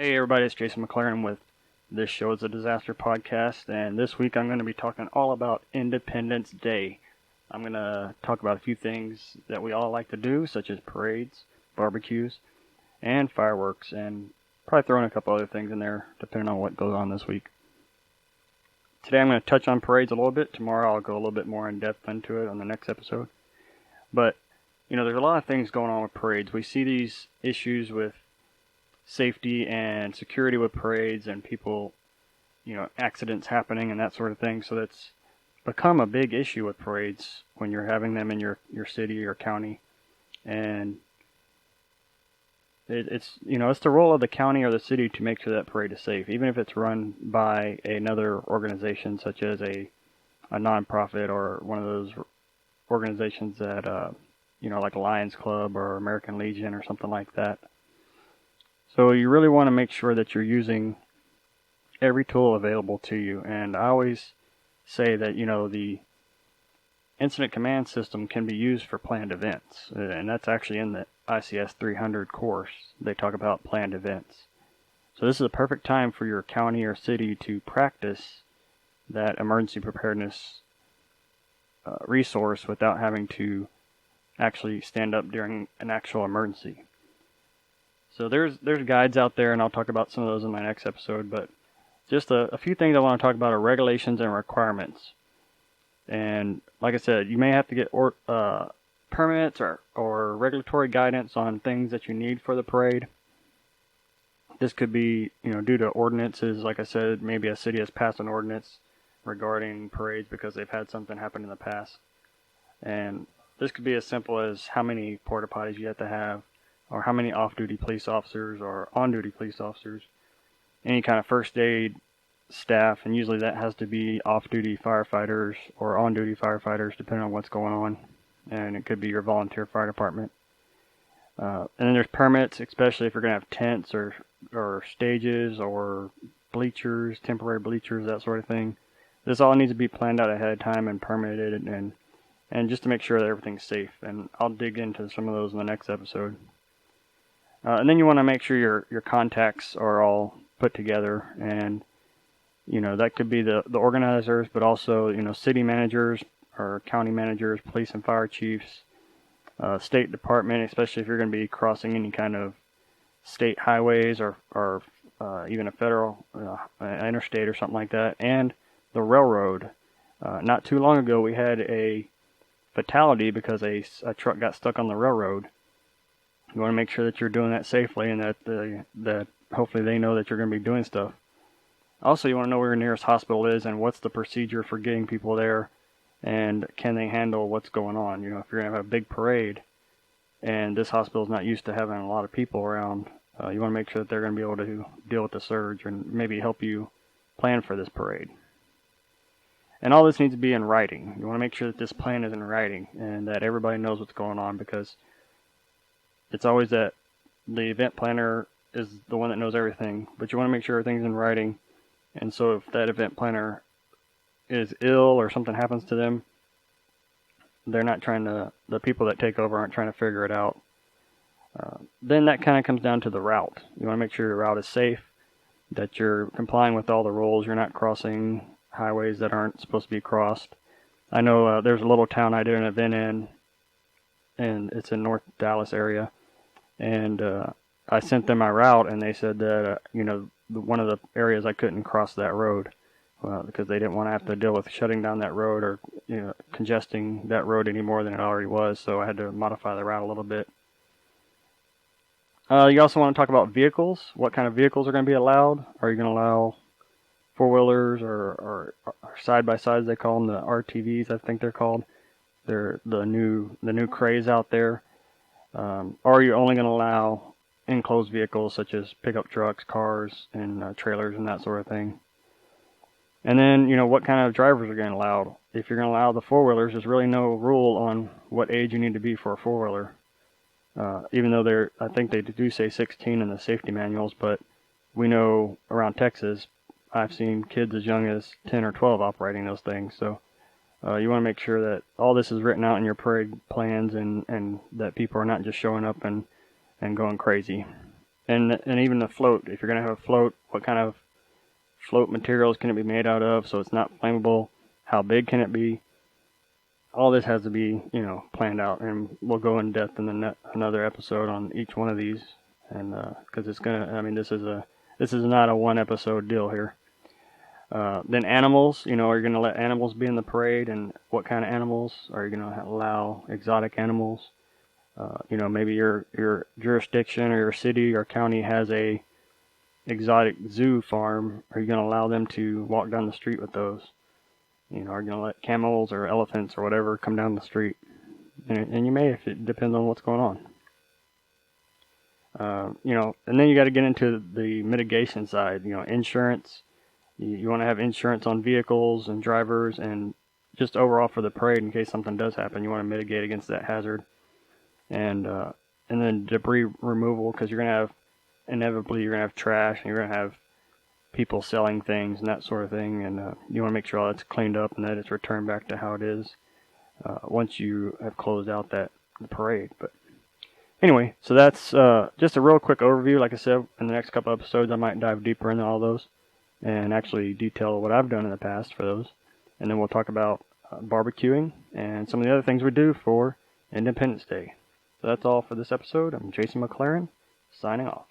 Hey everybody, it's Jason McLaren with This Show is a Disaster podcast, and this week I'm going to be talking all about Independence Day. I'm going to talk about a few things that we all like to do, such as parades, barbecues, and fireworks, and probably throw in a couple other things in there, depending on what goes on this week. Today I'm going to touch on parades a little bit. Tomorrow I'll go a little bit more in depth into it on the next episode. But, there's a lot of things going on with parades. We see these issues with safety and security with parades and people, accidents happening and that sort of thing. So that's become a big issue with parades when you're having them in your city or county. And it's the role of the county or the city to make sure that parade is safe, even if it's run by another organization such as a nonprofit or one of those organizations that, like Lions Club or American Legion or something like that. So you really want to make sure that you're using every tool available to you. And I always say that, the incident command system can be used for planned events. And that's actually in the ICS 300 course. They talk about planned events. So this is a perfect time for your county or city to practice that emergency preparedness resource without having to actually stand up during an actual emergency. So there's guides out there, and I'll talk about some of those in my next episode, but just a few things I want to talk about are regulations and requirements. And like I said, you may have to get permits or regulatory guidance on things that you need for the parade. This could be, due to ordinances. Like I said, maybe a city has passed an ordinance regarding parades because they've had something happen in the past. And this could be as simple as how many porta potties you have to have, or how many off-duty police officers or on-duty police officers, any kind of first aid staff, and usually that has to be off-duty firefighters or on-duty firefighters, depending on what's going on, and it could be your volunteer fire department. And then there's permits, especially if you're going to have tents or stages or bleachers, temporary bleachers, that sort of thing. This all needs to be planned out ahead of time and permitted, and just to make sure that everything's safe. And I'll dig into some of those in the next episode. And then you want to make sure your contacts are all put together, and that could be the organizers, but also city managers or county managers, police and fire chiefs, State Department, especially if you're going to be crossing any kind of state highways or even a federal interstate or something like that, and the railroad. Not too long ago, we had a fatality because a truck got stuck on the railroad. You want to make sure that you're doing that safely, and that hopefully they know that you're going to be doing stuff. Also, you want to know where your nearest hospital is and what's the procedure for getting people there, and can they handle what's going on. If you're going to have a big parade and this hospital is not used to having a lot of people around, you want to make sure that they're going to be able to deal with the surge and maybe help you plan for this parade. And all this needs to be in writing. You want to make sure that this plan is in writing and that everybody knows what's going on, because it's always that the event planner is the one that knows everything, but you want to make sure everything's in writing. And so if that event planner is ill or something happens to them, the people that take over aren't trying to figure it out. Then that kind of comes down to the route. You want to make sure your route is safe, that you're complying with all the rules, you're not crossing highways that aren't supposed to be crossed. I know there's a little town I did an event in, and it's in North Dallas area, and I sent them my route, and they said that one of the areas I couldn't cross that road because they didn't want to have to deal with shutting down that road or congesting that road any more than it already was, so I had to modify the route a little bit. You also want to talk about vehicles. What kind of vehicles are going to be allowed? Are you going to allow four-wheelers or side-by-sides, they call them, the RTVs, I think they're called? They're the new craze out there. Or are you only going to allow enclosed vehicles such as pickup trucks, cars, and trailers and that sort of thing? And then, what kind of drivers are going to allow? If you're going to allow the four-wheelers, there's really no rule on what age you need to be for a four-wheeler. Even though I think they do say 16 in the safety manuals, but we know around Texas, I've seen kids as young as 10 or 12 operating those things. So you want to make sure that all this is written out in your parade plans and that people are not just showing up and going crazy. and even the float. If you're going to have a float, what kind of float materials can it be made out of so it's not flammable? How big can it be? All this has to be, planned out, and we'll go in depth in another episode on each one of these, and because this is not a one episode deal here. Then animals, are you going to let animals be in the parade, and what kind of animals? Are you going to allow exotic animals? Maybe your jurisdiction or your city or county has a exotic zoo farm. Are you going to allow them to walk down the street with those? Are you going to let camels or elephants or whatever come down the street? And you may, if it depends on what's going on. And then you got to get into the mitigation side. Insurance. You want to have insurance on vehicles and drivers, and just overall for the parade in case something does happen. You want to mitigate against that hazard. And then debris removal, because inevitably you're going to have trash, and you're going to have people selling things and that sort of thing, and you want to make sure all that's cleaned up and that it's returned back to how it is once you have closed out the parade. But anyway, so that's just a real quick overview. Like I said, in the next couple episodes I might dive deeper into all those and actually detail what I've done in the past for those, and then we'll talk about barbecuing and some of the other things we do for Independence Day. So that's all for this episode. I'm Jason McLaren, signing off.